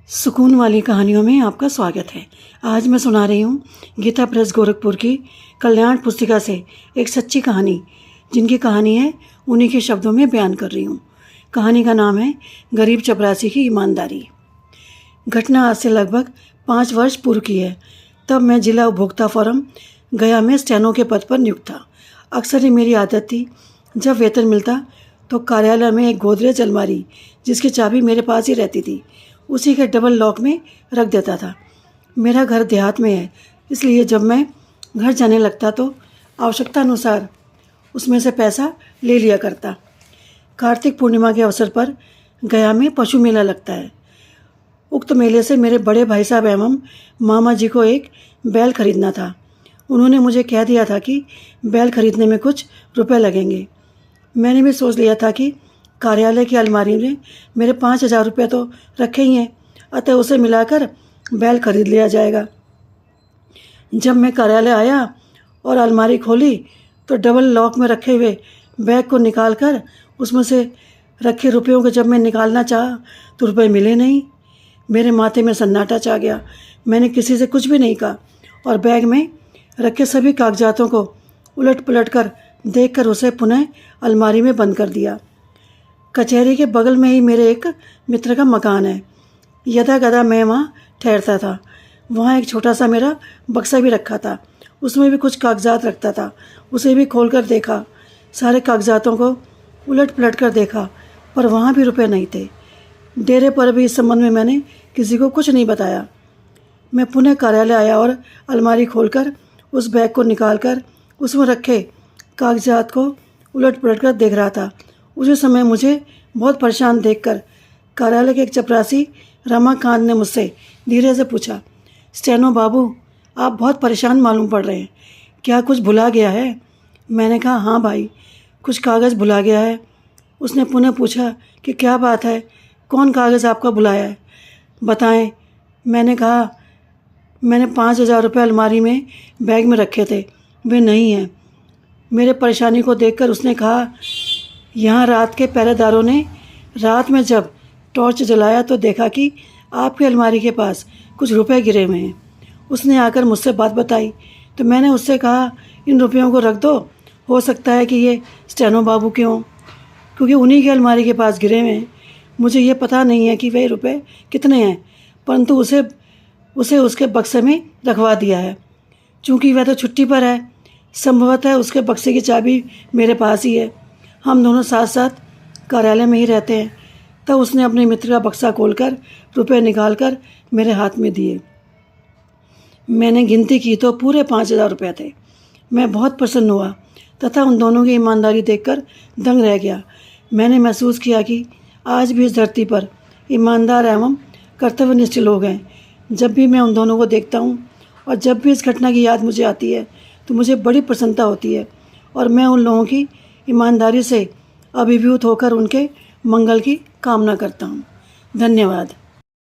सुकून वाली कहानियों में आपका स्वागत है। आज मैं सुना रही हूँ गीता प्रेस गोरखपुर की कल्याण पुस्तिका से एक सच्ची कहानी, जिनकी कहानी है उन्हीं के शब्दों में बयान कर रही हूँ। कहानी का नाम है गरीब चपरासी की ईमानदारी। घटना आज से लगभग 5 वर्ष पूर्व की है। तब मैं जिला उपभोक्ता फोरम गया में स्टेनो के पद पर नियुक्त था। अक्सर ही मेरी आदत थी, जब वेतन मिलता तो कार्यालय में एक गोदरेज अलमारी, जिसकी चाबी मेरे पास ही रहती थी, उसी के डबल लॉक में रख देता था। मेरा घर देहात में है, इसलिए जब मैं घर जाने लगता तो आवश्यकता अनुसार उसमें से पैसा ले लिया करता। कार्तिक पूर्णिमा के अवसर पर गया में पशु मेला लगता है। उक्त मेले से मेरे बड़े भाई साहब एवं मामा जी को एक बैल खरीदना था। उन्होंने मुझे कह दिया था कि बैल खरीदने में कुछ रुपए लगेंगे। मैंने भी सोच लिया था कि कार्यालय की अलमारी में मेरे 5,000 रुपये तो रखे ही हैं, अतः उसे मिलाकर बैल खरीद लिया जाएगा। जब मैं कार्यालय आया और अलमारी खोली तो डबल लॉक में रखे हुए बैग को निकालकर उसमें से रखे रुपयों को जब मैं निकालना चाहा तो रुपए मिले नहीं। मेरे माथे में सन्नाटा छा गया। मैंने किसी से कुछ भी नहीं कहा और बैग में रखे सभी कागजातों को उलट पुलट कर देखकर उसे पुनः अलमारी में बंद कर दिया। कचहरी के बगल में ही मेरे एक मित्र का मकान है। यदा कदा मैं वहाँ ठहरता था। वहाँ एक छोटा सा मेरा बक्सा भी रखा था, उसमें भी कुछ कागजात रखता था। उसे भी खोलकर देखा, सारे कागजातों को उलट पलट कर देखा, पर वहाँ भी रुपए नहीं थे। डेरे पर भी इस संबंध में मैंने किसी को कुछ नहीं बताया। मैं पुनः कार्यालय आया और अलमारी खोलकर उस बैग को निकालकर उसमें रखे कागजात को उलट पलट कर देख रहा था। उसी समय मुझे बहुत परेशान देखकर कार्यालय के एक चपरासी रमाकांत ने मुझसे धीरे से पूछा, स्टेनो बाबू, आप बहुत परेशान मालूम पड़ रहे हैं, क्या कुछ भुला गया है? मैंने कहा, हाँ भाई, कुछ कागज़ भुला गया है। उसने पुनः पूछा कि क्या बात है, कौन कागज़ आपका भुलाया है, बताएं। मैंने कहा, मैंने 5,000 रुपये अलमारी में बैग में रखे थे, वे नहीं हैं। मेरे परेशानी को देखकर उसने कहा, यहाँ रात के पहरेदारों ने रात में जब टॉर्च जलाया तो देखा कि आपकी अलमारी के पास कुछ रुपए गिरे हुए हैं। उसने आकर मुझसे बात बताई तो मैंने उससे कहा, इन रुपयों को रख दो, हो सकता है कि ये स्टेनो बाबू के हों, क्योंकि उन्हीं की अलमारी के पास गिरे हुए हैं। मुझे ये पता नहीं है कि वही रुपए कितने हैं, परंतु उसे उसके बक्से में रखवा दिया है। चूँकि वह तो छुट्टी पर है, संभवतः उसके बक्से की चाबी मेरे पास ही है। हम दोनों साथ साथ कार्यालय में ही रहते हैं। तब उसने अपने मित्र का बक्सा खोलकर रुपए निकालकर मेरे हाथ में दिए। मैंने गिनती की तो पूरे 5,000 रुपये थे। मैं बहुत प्रसन्न हुआ तथा उन दोनों की ईमानदारी देखकर दंग रह गया। मैंने महसूस किया कि आज भी इस धरती पर ईमानदार एवं कर्तव्यनिष्ठ लोग हैं। जब भी मैं उन दोनों को देखता हूँ और जब भी इस घटना की याद मुझे आती है तो मुझे बड़ी प्रसन्नता होती है और मैं उन लोगों की ईमानदारी से अभिभूत होकर उनके मंगल की कामना करता हूँ। धन्यवाद।